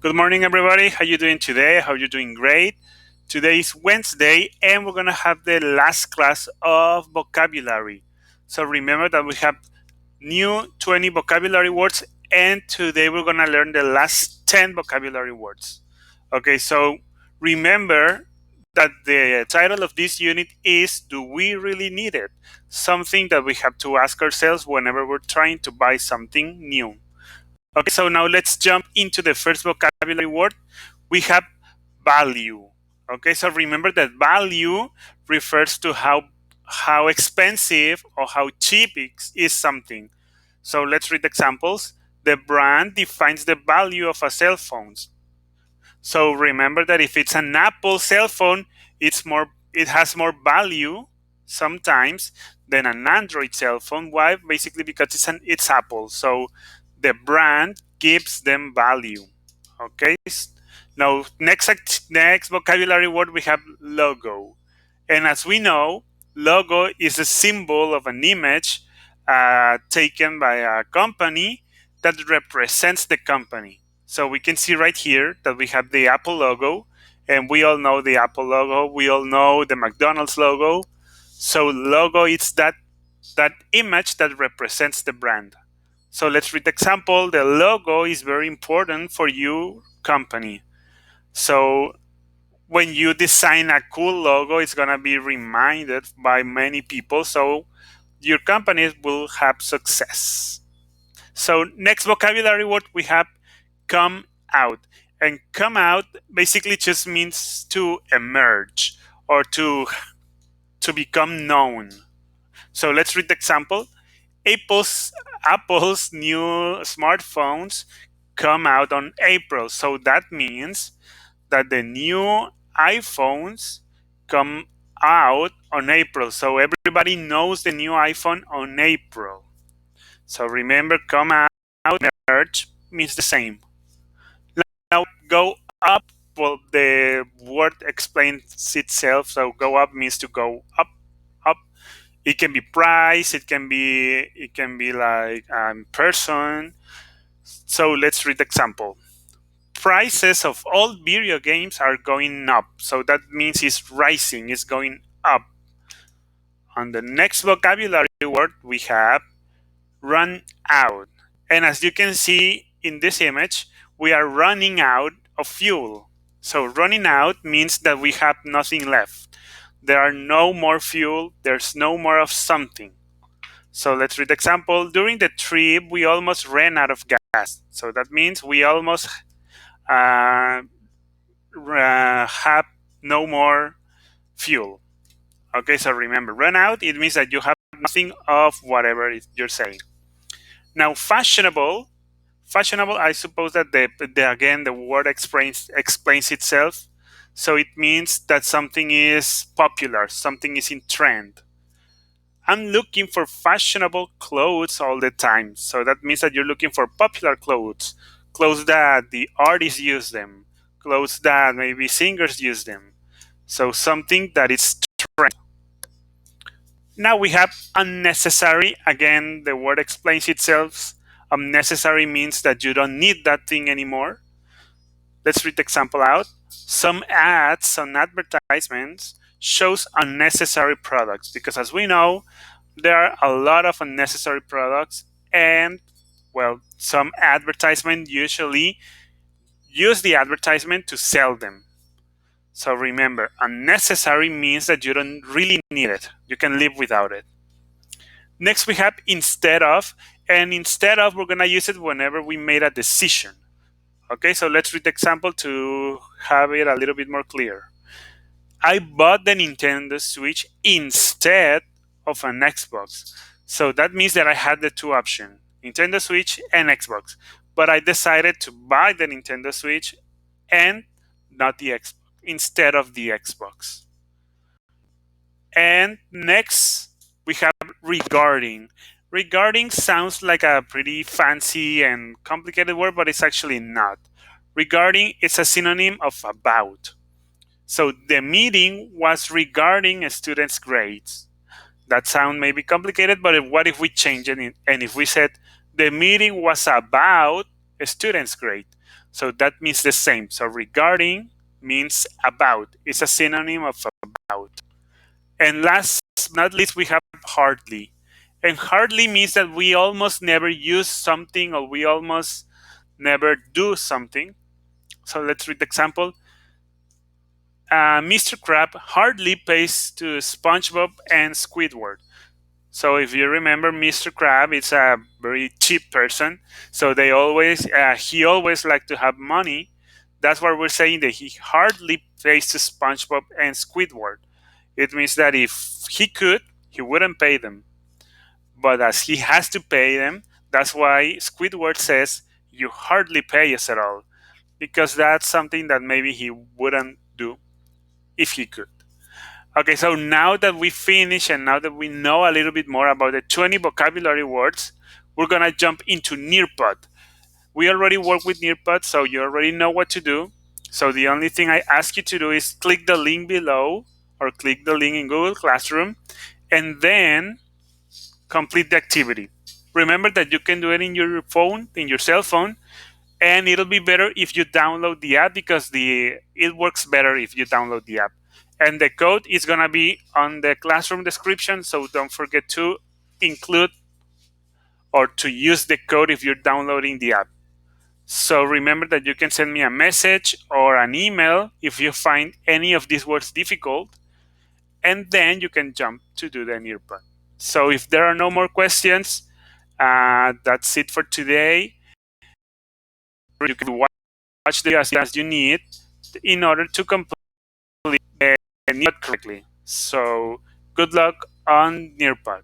Good morning, everybody. How you doing today? How you doing? Great. Today is Wednesday, and we're gonna have the last class of vocabulary. So remember that we have new 20 vocabulary words, and today we're gonna learn the last 10 vocabulary words. Okay, so remember that the title of this unit is "Do we really need it?" Something that we have to ask ourselves whenever we're trying to buy something new. Okay, so now let's jump into the first vocabulary word. We have value. Okay, so remember that value refers to how expensive or how cheap is something. So let's read examples. The brand defines the value of a cell phone. So remember that if it's an Apple cell phone, it has more value sometimes than an Android cell phone. Why? Basically because it's Apple. So the brand gives them value. Okay. Now next vocabulary word we have logo. And as we know, logo is a symbol of an image taken by a company that represents the company. So we can see right here that we have the Apple logo, and we all know the Apple logo. We all know the McDonald's logo. So logo is that image that represents the brand. So let's read the example. The logo is very important for your company. So when you design a cool logo, it's gonna be reminded by many people. So your company will have success. So next vocabulary word we have come out. And come out basically just means to emerge or to become known. So let's read the example. Apple's Apple's new smartphones come out on April. So that means that the new iPhones come out on April. So everybody knows the new iPhone on April. So remember, come out, merge means the same. Now go up. Well, the word explains itself. So go up means to go up, up. It can be price. It can be like person. So let's read the example. Prices of all video games are going up. So that means it's rising. It's going up. On the next vocabulary word we have run out. And as you can see in this image, we are running out of fuel. So running out means that we have nothing left. There are no more fuel, there's no more of something. So let's read the example. During the trip, we almost ran out of gas. So that means we almost uh, have no more fuel. Okay, so remember, run out, it means that you have nothing of whatever you're saying. Now, fashionable, I suppose that again the word explains itself. So it means that something is popular, something is in trend. I'm looking for fashionable clothes all the time. So that means that you're looking for popular clothes, clothes that the artists use them, clothes that maybe singers use them. So something that is trend. Now we have unnecessary. Again, the word explains itself. Unnecessary means that you don't need that thing anymore. Let's read the example out. Some ads on advertisements shows unnecessary products because as we know, there are a lot of unnecessary products and well, some advertisement usually use the advertisement to sell them. So remember, unnecessary means that you don't really need it. You can live without it. Next, we have instead of, and instead of, we're going to use it whenever we made a decision. Okay, so let's read the example to have it a little bit more clear. I bought the Nintendo Switch instead of an Xbox. So that means that I had the two options, Nintendo Switch and Xbox. But I decided to buy the Nintendo Switch and not the Xbox, instead of the Xbox. And next, we have regarding. Regarding sounds like a pretty fancy and complicated word, but it's actually not. Regarding is a synonym of about. So the meeting was regarding a student's grades. That sound may be complicated, but what if we change it and if we said the meeting was about a student's grade? So that means the same. So regarding means about. It's a synonym of about. And last but not least, we have hardly. And hardly means that we almost never use something or we almost never do something. So let's read the example. Mr. Crab hardly pays to SpongeBob and Squidward. So if you remember, Mr. Crab is a very cheap person. So he always like to have money. That's why we're saying that he hardly pays to SpongeBob and Squidward. It means that if he could, he wouldn't pay them. But as he has to pay them, that's why Squidward says, "You hardly pay us at all," because that's something that maybe he wouldn't do if he could. Okay, so now that we finish and now that we know a little bit more about the 20 vocabulary words, we're gonna jump into Nearpod. We already work with Nearpod, so you already know what to do. So the only thing I ask you to do is click the link below or click the link in Google Classroom and then complete the activity. Remember that you can do it in your phone, in your cell phone, and it'll be better if you download the app because it works better if you download the app. And the code is gonna be on the classroom description, so don't forget to include or to use the code if you're downloading the app. So remember that you can send me a message or an email if you find any of these words difficult, and then you can jump to do the Nearpod. So if there are no more questions, that's it for today. You can watch the as you need in order to complete the Nearpod correctly. So good luck on Nearpod.